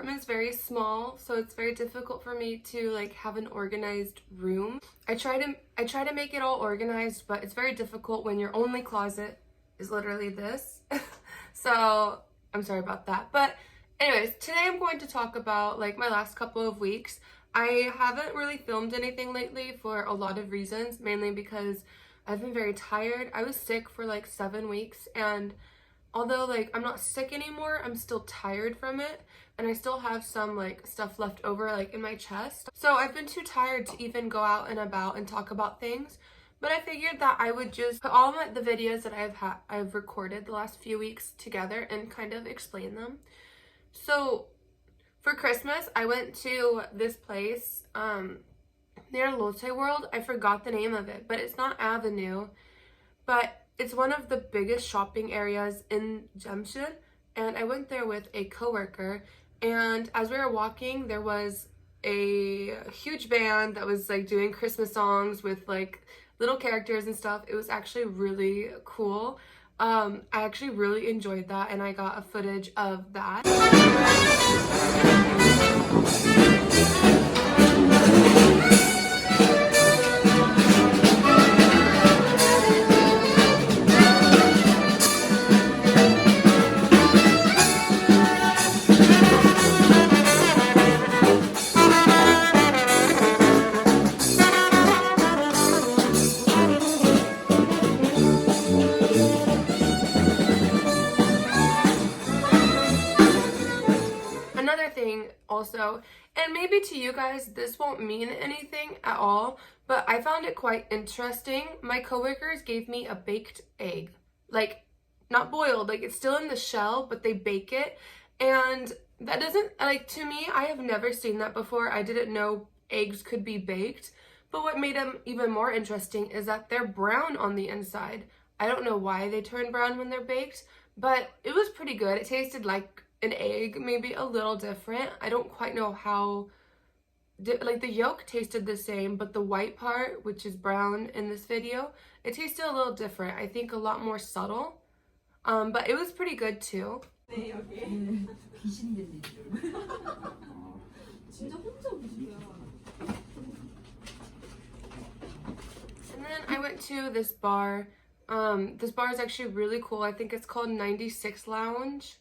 apartment's very small, so it's very difficult for me to like have an organized room. I try to make it all organized, but it's very difficult when your only closet is literally this. So I'm sorry about that. But anyways, today I'm going to talk about like my last couple of weeks. I haven't really filmed anything lately for a lot of reasons, mainly because I've been very tired. I was sick for like 7 weeks, and although like I'm not sick anymore, I'm still tired from it, and I still have some like stuff left over like in my chest. So I've been too tired to even go out and about and talk about things. But I figured that I would just put all the videos that I've recorded the last few weeks together and kind of explain them. So for Christmas, I went to this place near Lotte World. I forgot the name of it, but it's not Avenue, but it's one of the biggest shopping areas in Jamshid. And I went there with a coworker, and as we were walking, there was a huge band that was like doing Christmas songs with like little characters and stuff. It was actually really cool. I actually really enjoyed that, and I got a footage of that. Another thing also, and maybe to you guys this won't mean anything at all, but I found it quite interesting. My coworkers gave me a baked egg, like not boiled, like it's still in the shell, but they bake it, and that doesn't, like, to me, I have never seen that before. I didn't know eggs could be baked, but what made them even more interesting is that they're brown on the inside. I don't know why they turn brown when they're baked, but it was pretty good. It tasted like an egg, maybe a little different. I don't quite know how, like the yolk tasted the same, but the white part, which is brown in this video, it tasted a little different. I think a lot more subtle, but it was pretty good too. And then I went to this bar. This bar is actually really cool. I think it's called 96 Lounge.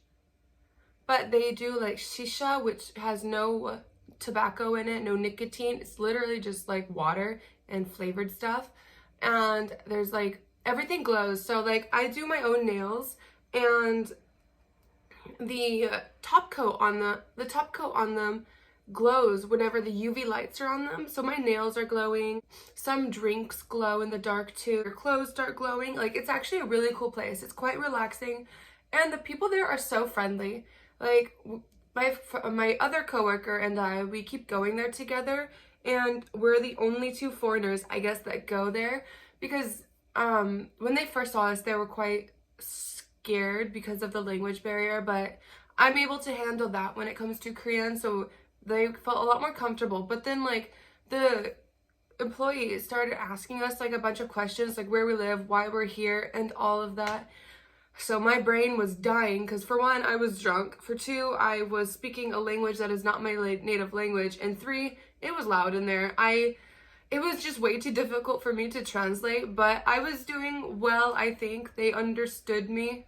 But they do like shisha, which has no tobacco in it, no nicotine. It's literally just like water and flavored stuff. And there's like, everything glows. So like I do my own nails, and the top coat on them glows whenever the UV lights are on them. So my nails are glowing. Some drinks glow in the dark too. Your clothes start glowing. Like, it's actually a really cool place. It's quite relaxing, and the people there are so friendly. Like, my other coworker and I, we keep going there together, and we're the only two foreigners, I guess, that go there, because when they first saw us, they were quite scared because of the language barrier, but I'm able to handle that when it comes to Korean, so they felt a lot more comfortable. But then like the employees started asking us like a bunch of questions, like where we live, why we're here, and all of that. So my brain was dying because, for one, I was drunk. For two, I was speaking a language that is not my native language. And three, it was loud in there. It was just way too difficult for me to translate, but I was doing well, I think. They understood me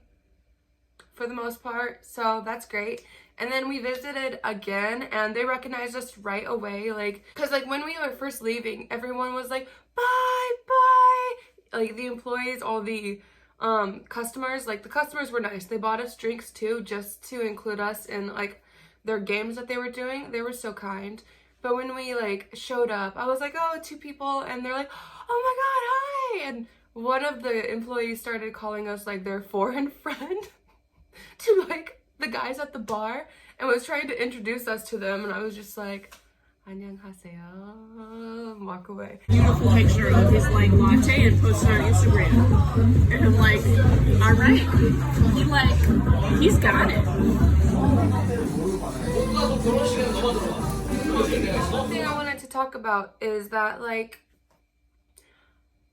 for the most part, so that's great. And then we visited again, and they recognized us right away, like, because like when we were first leaving, everyone was like, bye, bye. Like the employees, all the customers, like the customers were nice. They bought us drinks too, just to include us in like their games that they were doing. They were so kind. But when we like showed up, I was like, oh, 2 people, and they're like, oh my god, hi. And one of the employees started calling us like their foreign friend to like the guys at the bar, and was trying to introduce us to them, and I was just like, 안녕하세요, walk away. Beautiful picture of his like latte and posted on Instagram, and I'm like, all right, he's got it. One thing I wanted to talk about is that like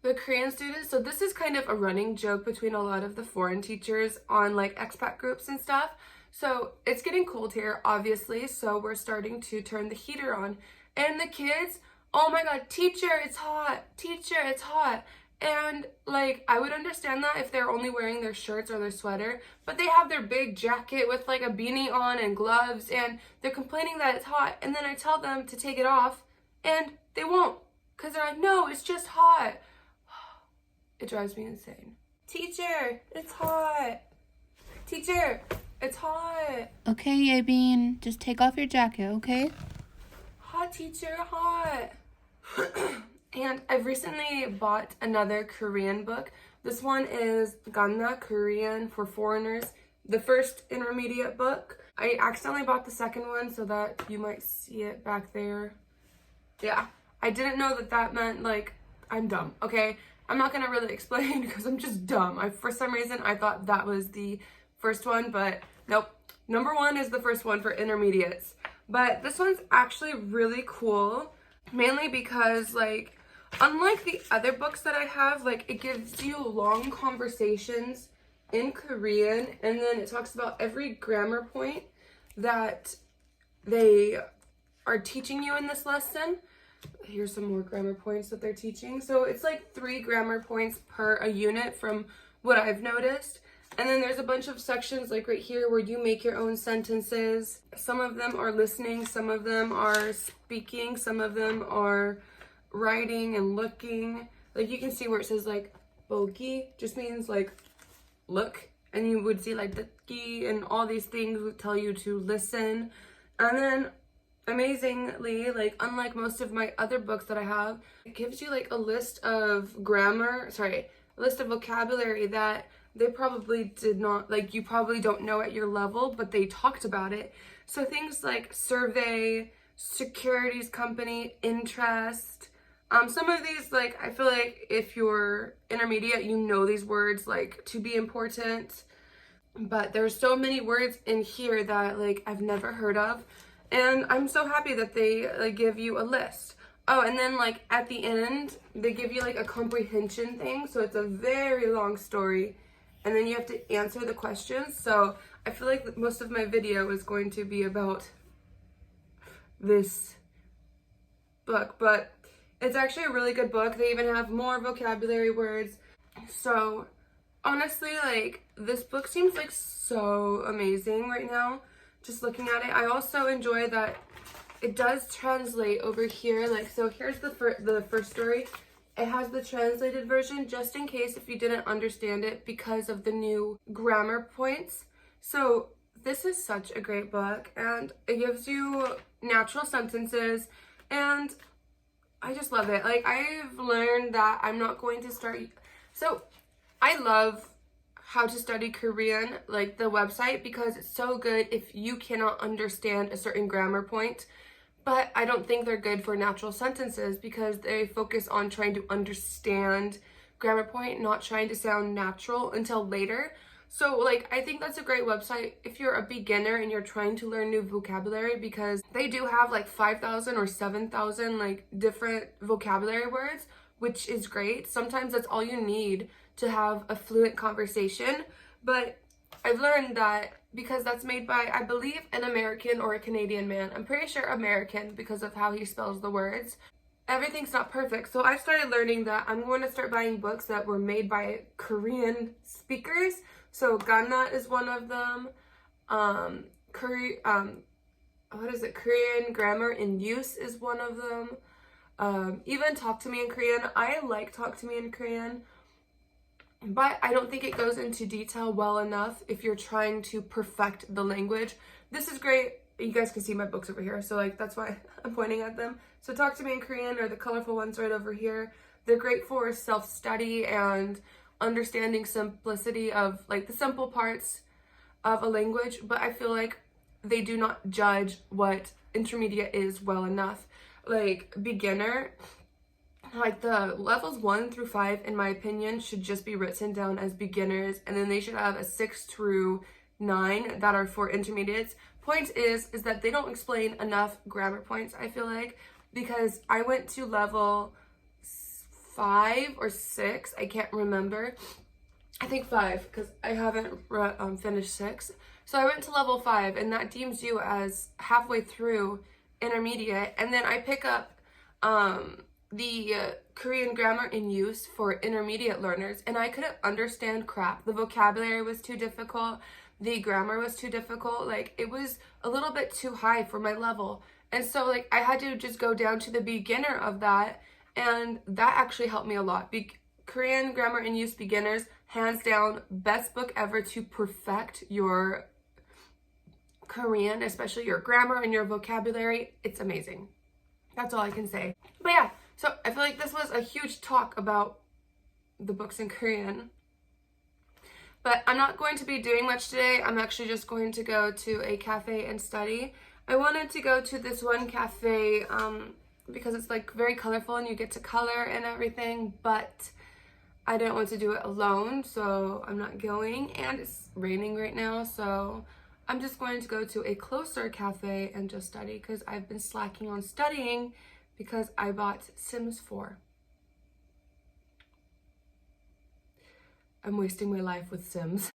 the Korean students, so this is kind of a running joke between a lot of the foreign teachers on like expat groups and stuff. So it's getting cold here, obviously, so we're starting to turn the heater on. And the kids, oh my god, teacher, it's hot. Teacher, it's hot. And like, I would understand that if they're only wearing their shirts or their sweater, but they have their big jacket with like a beanie on and gloves, and they're complaining that it's hot. And then I tell them to take it off, and they won't, because they're like, no, it's just hot. It drives me insane. Teacher, it's hot. Teacher, it's hot. Okay, Yabin, just take off your jacket, okay? Hot, teacher, hot. And I've recently bought another Korean book. This one is Ganna, Korean for Foreigners, the first intermediate book. I accidentally bought the second one so that you might see it back there. Yeah, I didn't know that that meant, like, I'm dumb, okay? I'm not gonna really explain because I'm just dumb. For some reason, I thought that was the first one, but nope. Number 1 is the first one for intermediates. But this one's actually really cool, mainly because, like, unlike the other books that I have, like, it gives you long conversations in Korean, and then it talks about every grammar point that they are teaching you in this lesson. Here's some more grammar points that they're teaching. So it's like 3 grammar points per a unit from what I've noticed. And then there's a bunch of sections like right here where you make your own sentences. Some of them are listening, some of them are speaking, some of them are writing and looking. Like you can see where it says like bogi just means like look, and you would see like 듣기 and all these things would tell you to listen. And then amazingly, like unlike most of my other books that I have, it gives you like a list of vocabulary that they probably did not, like you probably don't know at your level, but they talked about it. So things like survey, securities company, interest. Some of these, like, I feel like if you're intermediate, you know these words, like, to be important. But there's so many words in here that, like, I've never heard of. And I'm so happy that they like, give you a list. Oh, and then, like, at the end, they give you, like, a comprehension thing. So it's a very long story. And then you have to answer the questions. So I feel like most of my video is going to be about this book. But it's actually a really good book. They even have more vocabulary words. So honestly, like, this book seems like so amazing right now, just looking at it. I also enjoy that it does translate over here. Like, so here's the first story. It has the translated version just in case if you didn't understand it because of the new grammar points. So this is such a great book, and it gives you natural sentences, and I just love it. Like, I've learned that I'm not going to start. So I love How to Study Korean, like the website, because it's so good if you cannot understand a certain grammar point. But I don't think they're good for natural sentences because they focus on trying to understand grammar point, not trying to sound natural until later. So, like, I think that's a great website if you're a beginner and you're trying to learn new vocabulary, because they do have like 5,000 or 7,000 like different vocabulary words, which is great. Sometimes that's all you need to have a fluent conversation. But I've learned that because that's made by, I believe, an American or a Canadian man. I'm pretty sure American because of how he spells the words. Everything's not perfect. So I started learning that I'm going to start buying books that were made by Korean speakers. So Ganna is one of them. Korean Grammar in Use is one of them. Even Talk to Me in Korean. I like Talk to Me in Korean, but I don't think it goes into detail well enough if you're trying to perfect the language. This is great. You guys can see my books over here, so like that's why I'm pointing at them. So Talk to Me in Korean are the colorful ones right over here. They're great for self-study and understanding simplicity of like the simple parts of a language, but I feel like they do not judge what intermediate is well enough. Like beginner, like the levels 1 through 5, in my opinion, should just be written down as beginners, and then they should have a 6 through 9 that are for intermediates. Point is that they don't explain enough grammar points, I feel like, because I went to level 5 or 6, I can't remember. I think 5, because I haven't finished 6. So I went to level 5, and that deems you as halfway through intermediate. And then I pick up the Korean grammar in use for intermediate learners, and I couldn't understand crap. The vocabulary was too difficult. The grammar was too difficult. Like, it was a little bit too high for my level. And so, like, I had to just go down to the beginner of that, and that actually helped me a lot. Korean Grammar in Use Beginners, hands down, best book ever to perfect your Korean, especially your grammar and your vocabulary. It's amazing. That's all I can say. But yeah, so I feel like this was a huge talk about the books in Korean. But I'm not going to be doing much today. I'm actually just going to go to a cafe and study. I wanted to go to this one cafe because it's like very colorful and you get to color and everything, but I didn't want to do it alone, so I'm not going, and it's raining right now, so I'm just going to go to a closer cafe and just study because I've been slacking on studying because I bought Sims 4. I'm wasting my life with Sims.